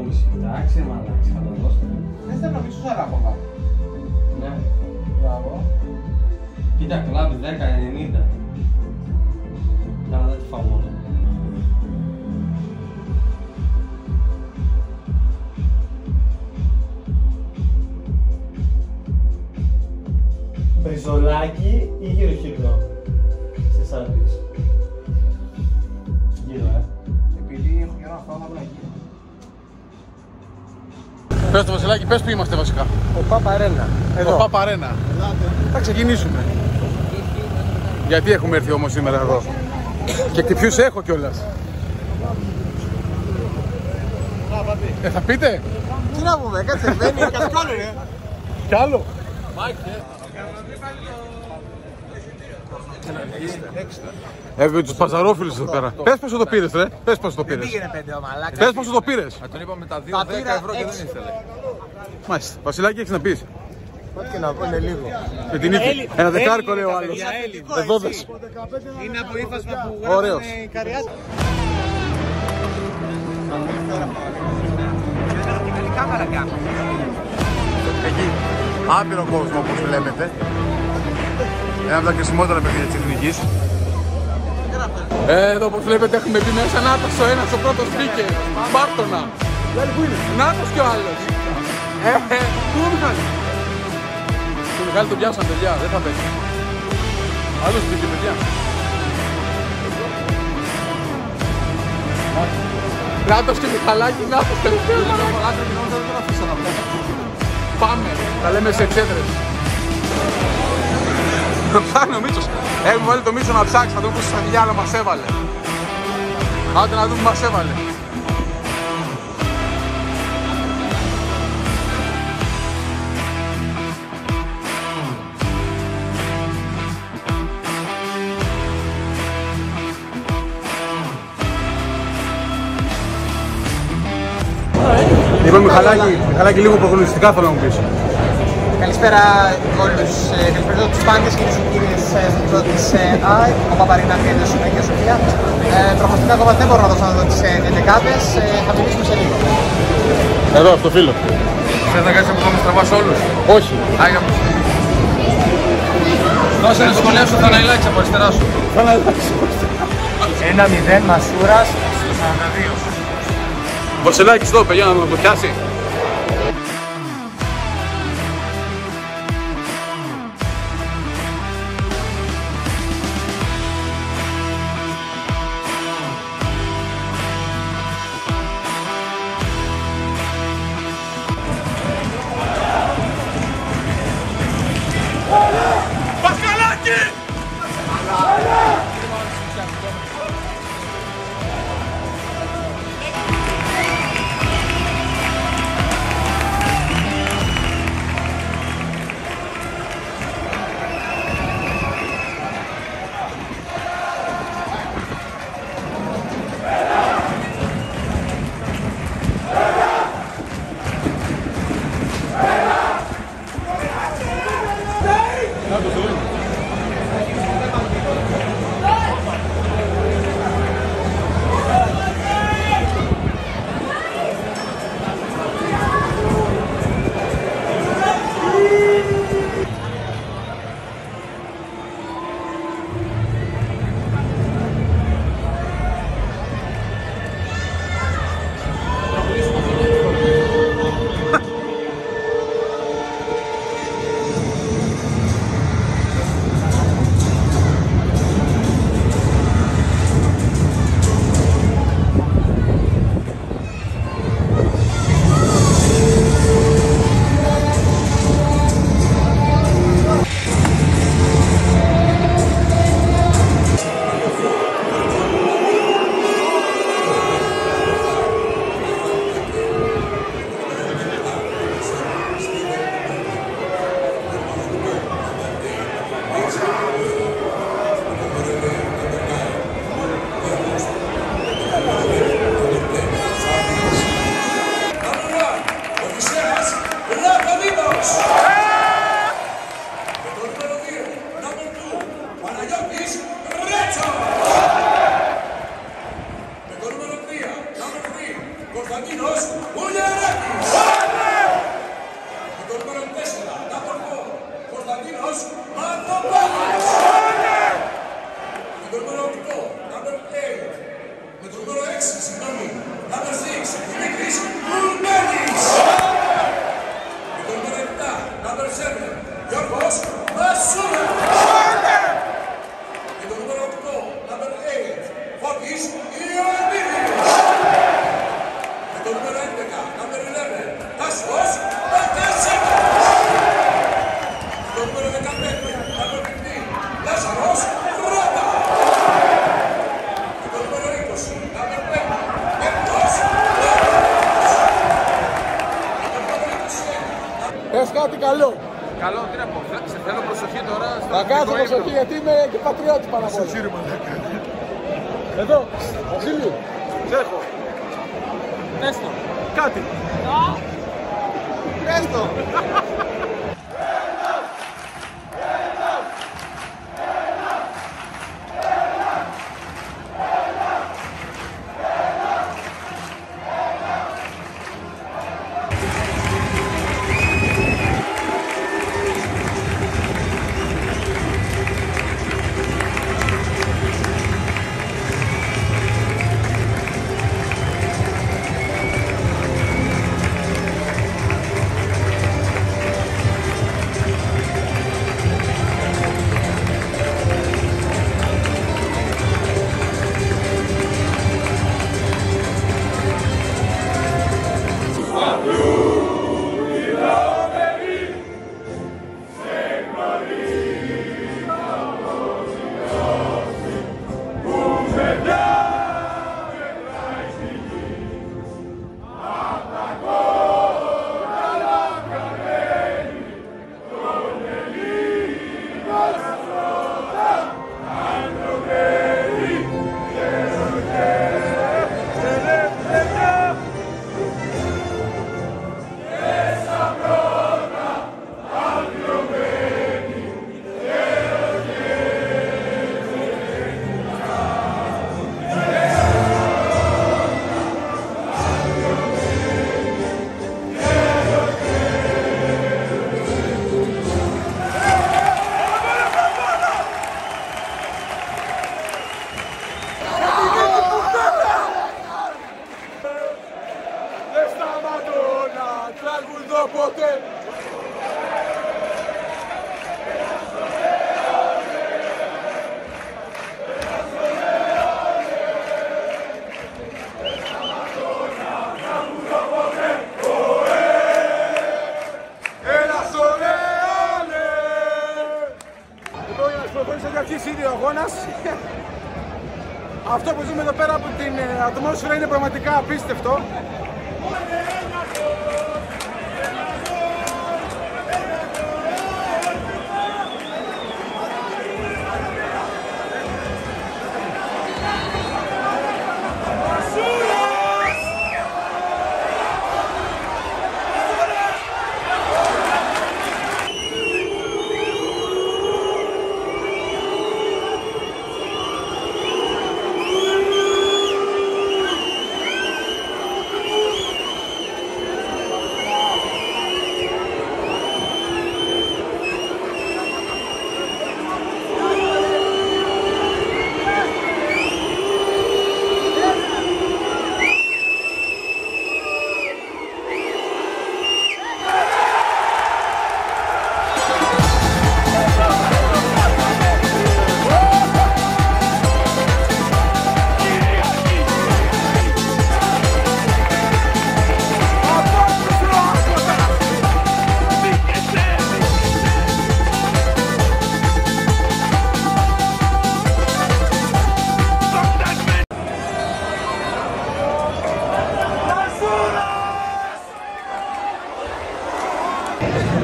2,5. Εντάξει, μαλάξι, θα το δώσω. Δεν θέλω να πεις ώρα από κάτω. Ναι. Μπράβο. Κοίτα, κλάβει 10,90. Καλά, δεν τη φάω μόνο. Μπριζολάκι ή γύρω-χειρό σε σάντουιτς? Γύρω, Επειδή έχω καιρό να φάω, θα ήμουν εκεί. Πες το Βασιλάκι, πες που είμαστε βασικά. Ο Παπαρένα. Το Παπαρένα. Θα ξεκινήσουμε. Γιατί έχουμε έρθει όμως σήμερα εδώ? Και ποιους έχω κιόλας. Θα πείτε? Τι να πούμε, κάτσε, μπαίνει, κάτι κι άλλο ρε. Κι άλλο. Έχουμε τους παζαρόφιλους εδώ πέρα. Πες πόσο το πήρες ρε, πες πόσο το πήρες. Πήγαινε 5 ο μαλάκας. Πες πόσο το πήρες. Τον είπαμε τα 2-10 ευρώ και δεν ήθελε. Μάλιστα. Βασιλάκι, έχεις να πεις? Ό,τι και να πω είναι λίγο. Με την ύφη. Ένα δεκάρικο λέει ο άλλος. Εδώ δες. Είναι από ύφασμα που Ωραίος. γράφουν οι Καριάτες. Εκεί άπειρο κόσμο όπως βλέπετε. Ένα από τα κρίσιμότερα παιχνίδια της Εθνικής. Εδώ όπως βλέπετε έχουμε πει μέσα Νάτος ο ένας, ο πρώτος μπήκε. Μπάρτονα. Νάτος και ο άλλος. Πού ο Μιχάλης? Το Μιχάλη τον πιάσαν παιδιά, δεν θα πέσει. Άλλος μπήκε παιδιά. Νάτος και Μιχαλάκη, Νάτος τελευταίος. Πάμε, τα λέμε σε εξέδρες. Ψάχνει ο Μίτσος. Έχουμε βάλει το Μίτσο να ψάξει, θα δούμε πόσα χιλιάρα μας έβαλε. Άντε να δούμε που μας έβαλε. Είπα Μιχαλάκη, λίγο προγνωστικά θέλω να μου πεις. Καλησπέρα όλους, καλησπέρα τους πάντες και τις κύριες της ΑΕ, ο Παπαρίνα και η Συνέχεια Σοφία. Προγνωστικά ακόμα δεν μπορώ να δώσω να δω τις δεκάδες, θα μιλήσουμε σε λίγο. Εδώ, στο φίλο. Θες να κάνεις από στραβάς όλους? Όχι. Άγια μου. Δώσε να σχολιάσω το Θαναϊλάκης από αριστερά σου. 1-0 Μασούρας στο 42. Βασιλάκης εδώ, παιδιά, να το πιάσει. Κωνσταντίνος Ουλιαράκης. Με το νούμερο 4, number 4, Κωνσταντίνος Μαθοπάκης. Με το νούμερο 8, number 8, με το νούμερο 6, συγγνώμη, number 6, Δημήτρης Κουρμπέλης. Με το νούμερο 7, number 7, Γιώργος Μασούρας. Με το νούμερο 8, number 8, Φώτης Ιωαννίδης. Με το νούμερο 11, number 11, Τάσος Μπακασίνας. Με το νούμερο 15, number 15, Λάζαρος Ρώτα. Με το νούμερο 20, number 5, Έκτος Λάζαρος. Με το νούμερο 21. Πες κάτι καλό. Καλό, τι να πω. Σε θέλω προσοχή τώρα. Θα κάτω προσοχή γιατί είμαι και πατριώτης πάνω απ' όλα. Εδώ, Βασίλη. Τσέχο. Πες το. Κάτι. Πες το. Αυτό που ζούμε εδώ πέρα από την ατμόσφαιρα είναι πραγματικά απίστευτο.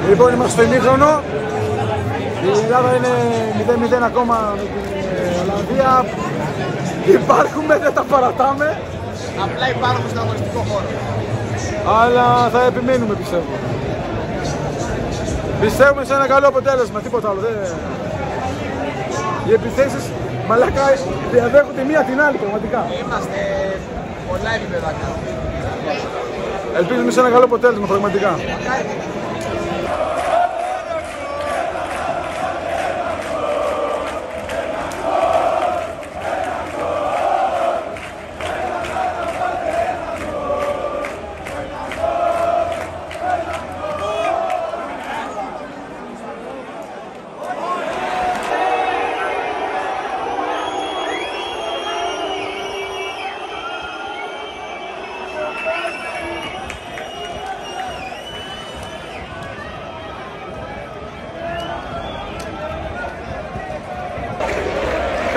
Λοιπόν, είμαστε στο ημίχρονο. Η Ελλάδα είναι 0-0 ακόμα με την Ολλανδία. Υπάρχουμε, δεν τα παρατάμε. Απλά υπάρχουμε στον αγωνιστικό χώρο. Αλλά θα επιμένουμε, πιστεύω. Πιστεύουμε σε ένα καλό αποτέλεσμα, τίποτα άλλο. Οι επιθέσεις, μαλάκα, διαδέχονται μία την άλλη, πραγματικά. Είμαστε πολλά επίπεδα κάτω. Ελπίζουμε σε ένα καλό αποτέλεσμα, πραγματικά.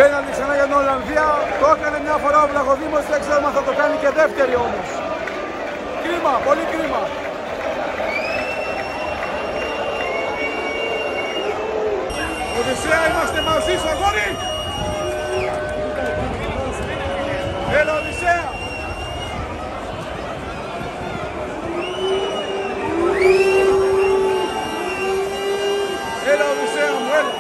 Πέναντι ξανά για την Ολλανδία, το έκανε μια φορά ο Βλαχοδήμος, δεν ξέρουμε αν θα το κάνει και δεύτερη όμως. Κρίμα, πολύ κρίμα. Οδυσσέα, είμαστε μαζί σου, αγόρι! Έλα, Οδυσσέα! Έλα, Οδυσσέα μου, έλα!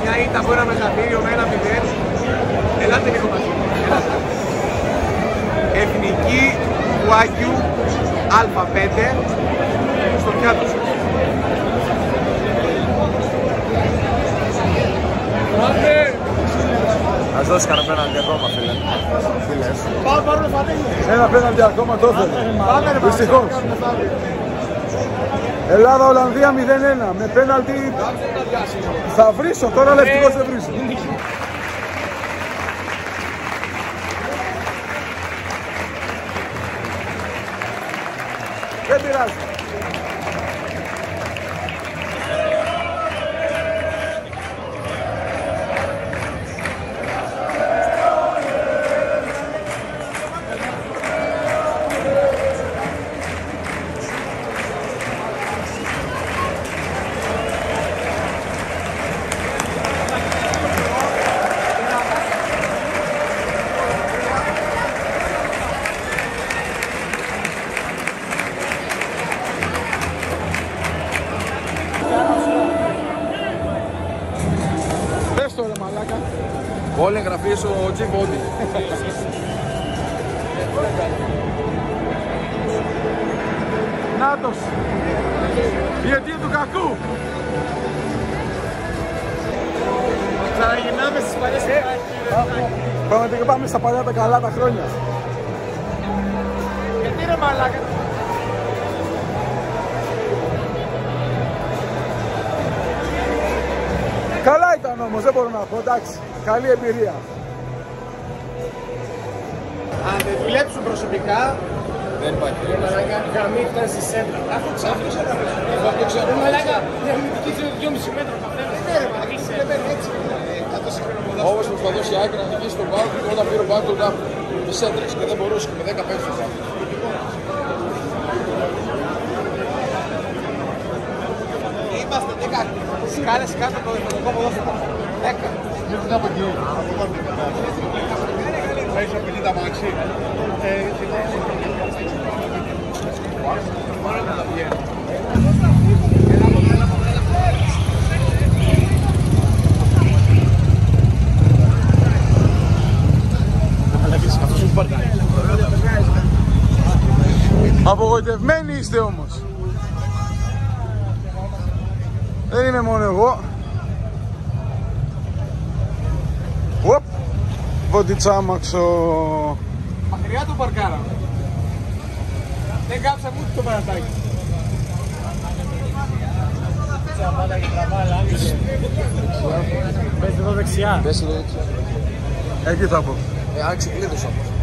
Μια ήττα από ένα μεσαφύριο με 1-0. Ελάτε λίγο μαζί. Εθνική του Άγιου Α5 στο πιάτο σας. Ας δώσει κανένα πέναντι ακόμα, φίλε. Πάμε πάρουμε φανέλη. Ένα πέναντι ακόμα το ήθελε. Δυστυχώς. Ελλάδα-Ολλανδία 0-1 με πέναλτι. Θα βρίσω τώρα, αλλά ευτυχώς δεν βρίσω. Δεν πειράζει. Όλη εγγραφή στο G-Body. Νάτος. Η αιτία του κακού. Ξαναγυρνάμε στις παλιές Πραγματικά πάμε στα παλιά τα καλά τα χρόνια. Γιατί ρε μαλάκα. Καλά ήταν όμως, δεν μπορώ να πω, εντάξει. Καλή εμπειρία. Αν δεν δουλέψουν προσωπικά, δεν υπάρχει. Μαλάκα, γραμμή φτάνει στη σέντρα. Αυτό ξέρω. Αυτό ξέρω. Μαλάκα, διαμετική είναι 2,5 μέτρα. Ναι ρε μαλάκα, δεν παίρνει έτσι. Όμως προσπαθούσε η Άκη να νικήσει τον Πάο και όταν πήρε ο Πάο τον Τάπο. Με σέντρες και δεν μπορούσε και με 10 πέσει τον Τάπο. Είμαστε 10 σκάλες κάτω από το ευρωπαϊκό ποδόσφαιρο. 10. Μέχρι από εκεί. Θα είσαι 50 μάξι. Απογοητευμένοι είστε όμως. Δεν είμαι μόνο εγώ. Οπ! Βοντιτσάμαξο. Μακριά το παρκάρα. Δεν κάψαμε ούτε το παρατάκι. Πες εδώ δεξιά. Εκεί θα πω. Άρχισε κλείδος όμως.